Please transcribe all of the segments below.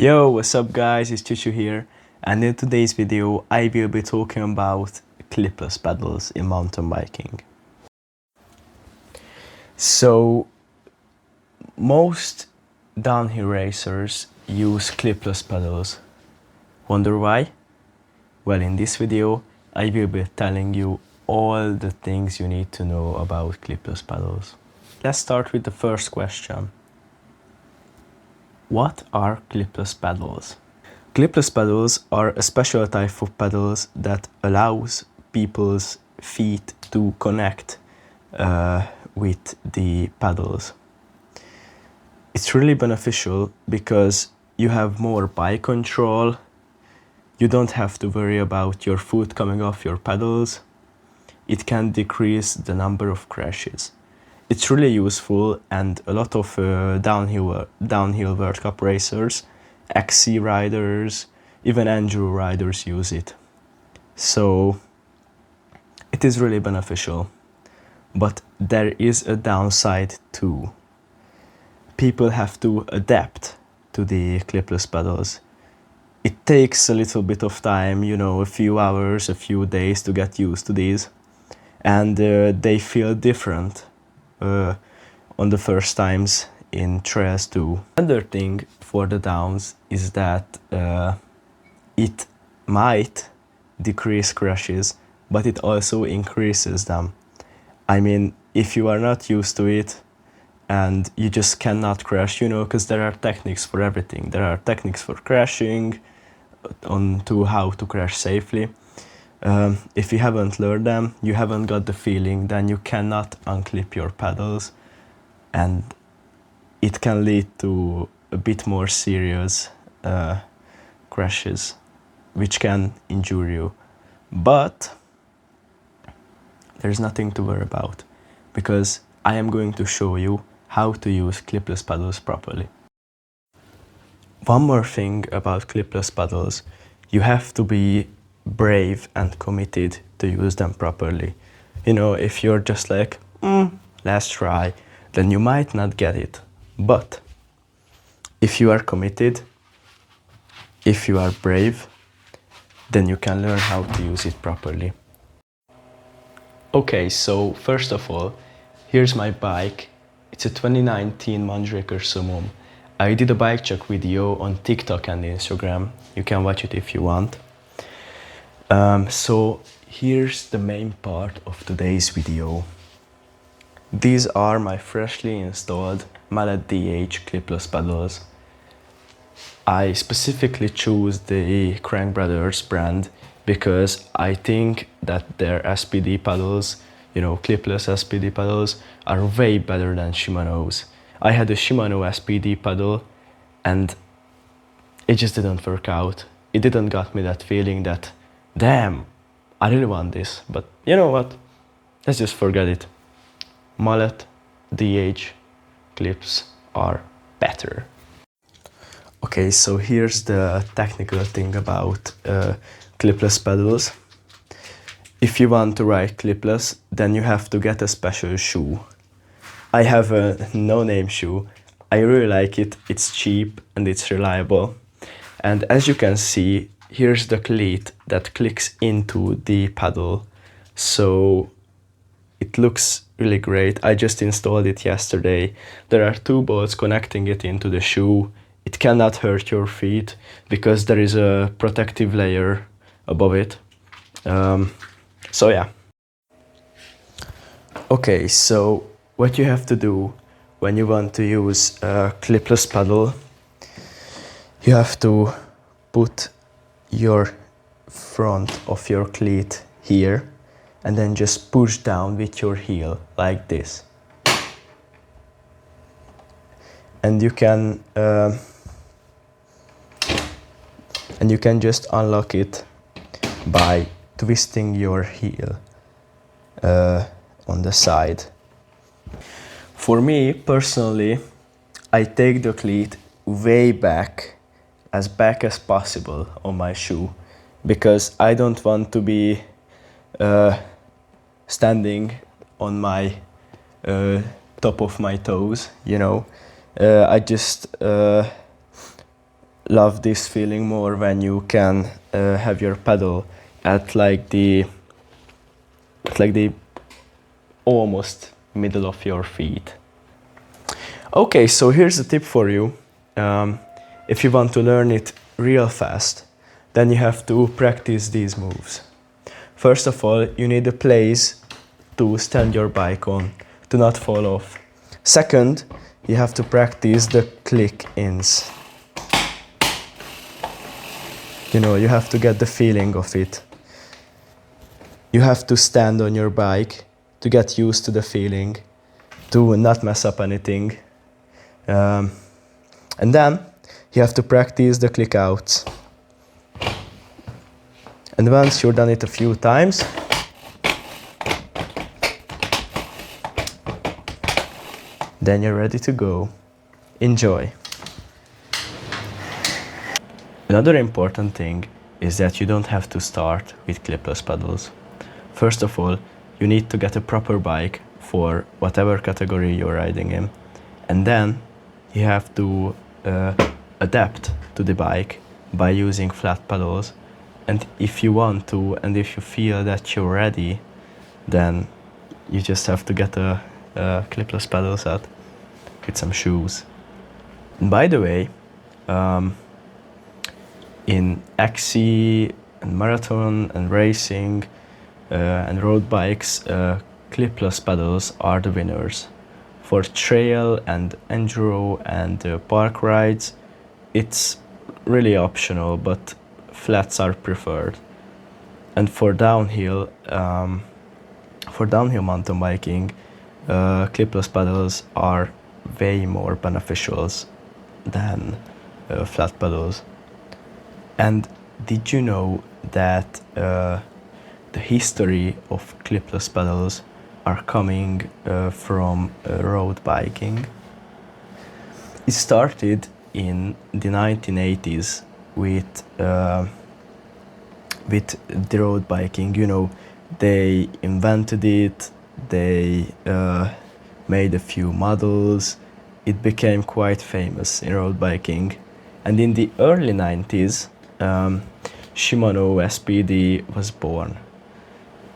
Yo, what's up guys, it's Chuchu here, and in today's video I will be talking about clipless pedals in mountain biking. So, most downhill racers use clipless pedals. Wonder why? Well, in this video I will be telling you all the things you need to know about clipless pedals. Let's start with the first question. What are clipless pedals? Clipless pedals are a special type of pedals that allows people's feet to connect with the pedals. It's really beneficial because you have more bike control, you don't have to worry about your foot coming off your pedals, it can decrease the number of crashes. It's really useful, and a lot of downhill World Cup racers, XC riders, even enduro riders use it. So it is really beneficial. But there is a downside too. People have to adapt to the clipless pedals. It takes a little bit of time, a few hours, a few days to get used to these. And they feel different on the first times in trails too. Another thing for the downs is that it might decrease crashes, but it also increases them. I mean, if you are not used to it and you just cannot crash, because there are techniques for everything. There are techniques for crashing, on to how to crash safely. If you haven't learned them, you haven't got the feeling, then you cannot unclip your pedals, and it can lead to a bit more serious crashes, which can injure you. But there's nothing to worry about, because I am going to show you how to use clipless pedals properly. One more thing about clipless pedals, you have to be brave and committed to use them properly. If you're just like, let's try, then you might not get it. But if you are committed, if you are brave, then you can learn how to use it properly. Okay, so first of all, here's my bike. It's a 2019 Mandraker Summum. I did a bike check video on TikTok and Instagram. You can watch it if you want. So here's the main part of today's video. These are my freshly installed Mallet DH clipless pedals. I specifically choose the Crank Brothers brand because I think that their SPD pedals, clipless SPD pedals, are way better than Shimano's. I had a Shimano SPD pedal and it just didn't work out. It didn't got me that feeling that, damn, I really want this. But you know what? Let's just forget it. Mallet DH clips are better. Okay, so here's the technical thing about clipless pedals. If you want to ride clipless, then you have to get a special shoe. I have a no-name shoe. I really like it. It's cheap and it's reliable. And as you can see, here's the cleat that clicks into the pedal. So it looks really great. I just installed it yesterday. There are two bolts connecting it into the shoe. It cannot hurt your feet because there is a protective layer above it. So yeah. Okay, so what you have to do when you want to use a clipless pedal, you have to put your front of your cleat here and then just push down with your heel like this. And you can just unlock it by twisting your heel on the side. For me personally, I take the cleat way back as possible on my shoe, because I don't want to be standing on my top of my toes, I just love this feeling more when you can have your pedal at like the almost middle of your feet. Okay, so here's a tip for you. If you want to learn it real fast, then you have to practice these moves. First of all, you need a place to stand your bike on, to not fall off. Second, you have to practice the click-ins. You know, you have to get the feeling of it. You have to stand on your bike to get used to the feeling, to not mess up anything. And then you have to practice the click outs. And once you've done it a few times, then you're ready to go. Enjoy. Another important thing is that you don't have to start with clipless pedals. First of all, you need to get a proper bike for whatever category you're riding in. And then you have to adapt to the bike by using flat pedals. And if you want to, and if you feel that you're ready, then you just have to get a clipless pedal set with some shoes. And by the way, in XC and marathon and racing and road bikes, clipless pedals are the winners. For trail and enduro and park rides, it's really optional, but flats are preferred. And for downhill mountain biking, clipless pedals are way more beneficial than flat pedals. And did you know that the history of clipless pedals are coming from road biking? It started in the 1980s with the road biking. You know, they invented it, they made a few models, it became quite famous in road biking. And in the early 90s, Shimano SPD was born.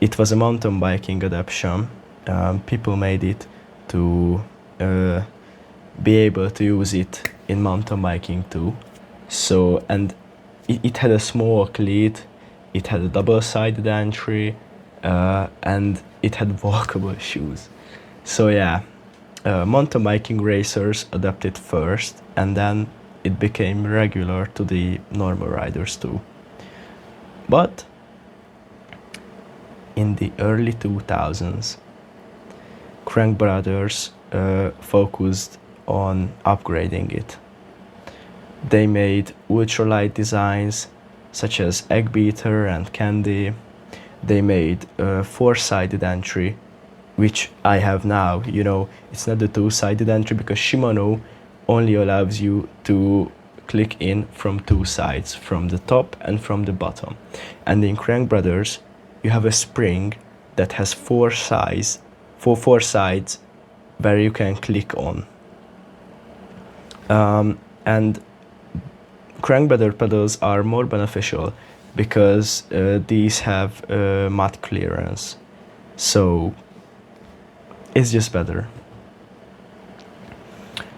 It was a mountain biking adaptation. People made it to be able to use it in mountain biking too. So, and it had a small cleat, it had a double-sided entry, and it had walkable shoes. So yeah, mountain biking racers adapted first, and then it became regular to the normal riders too. But in the early 2000s, Crank Brothers focused on upgrading it. They made ultralight designs such as Egg Beater and Candy. They made a four-sided entry, which I have now. You know, it's not the two-sided entry because Shimano only allows you to click in from two sides, from the top and from the bottom. And in Crank Brothers, you have a spring that has four sides where you can click on. And Crank Brother pedals are more beneficial because these have mud clearance. So it's just better.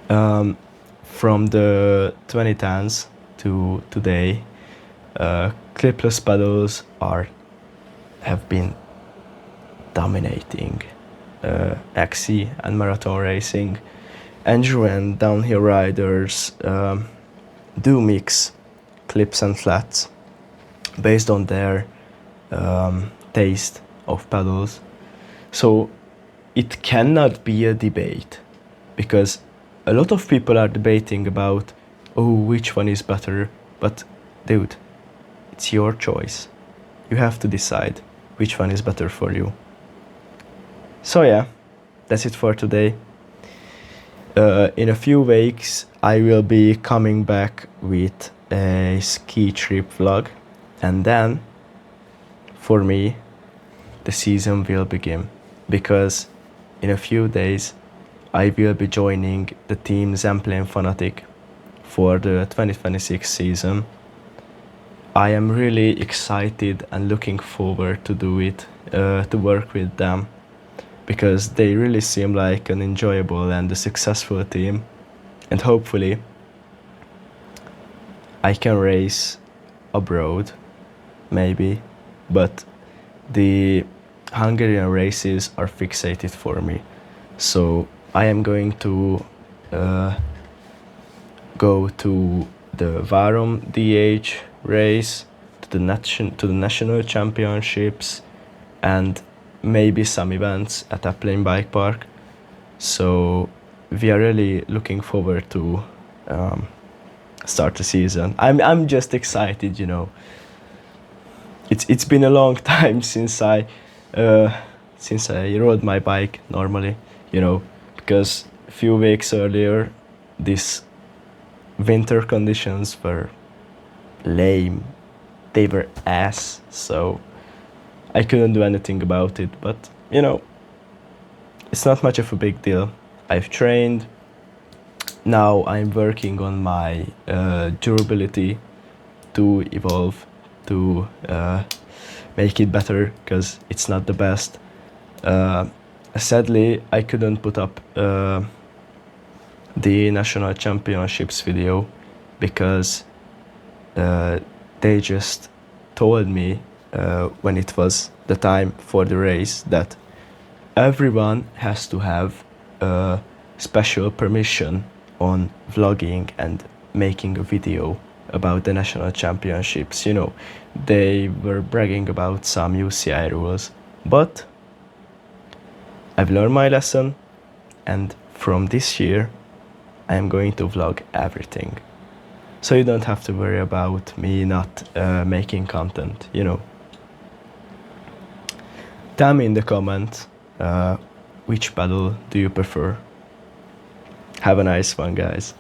From the 2010s to today, clipless pedals have been dominating XC and marathon racing. Enduro and downhill riders do mix clips and flats based on their taste of pedals. So it cannot be a debate, because a lot of people are debating about, oh, which one is better. But dude, it's your choice. You have to decide which one is better for you. So yeah, that's it for today. In a few weeks, I will be coming back with a ski trip vlog, and then, for me, the season will begin, because in a few days, I will be joining the team Zemplén Fanatic for the 2026 season. I am really excited and looking forward to do it, to work with them, because they really seem like an enjoyable and a successful team, and hopefully I can race abroad, maybe, but the Hungarian races are fixated for me. So I am going to go to the Várom DH race, to the national championships, and maybe some events at Aplane Bike Park. So we are really looking forward to start the season. I'm just excited, you know. It's been a long time since I rode my bike normally, you know, because a few weeks earlier, these winter conditions were lame. They were ass, so I couldn't do anything about it. But you know, it's not much of a big deal. I've trained. Now I'm working on my durability to evolve, to make it better, because it's not the best. Sadly, I couldn't put up the national championships video because they just told me when it was the time for the race that everyone has to have special permission on vlogging and making a video about the national championships. You know, they were bragging about some UCI rules, but I've learned my lesson, and from this year I am going to vlog everything. So you don't have to worry about me not making content, you know. Tell me in the comments which pedal do you prefer. Have a nice one, guys.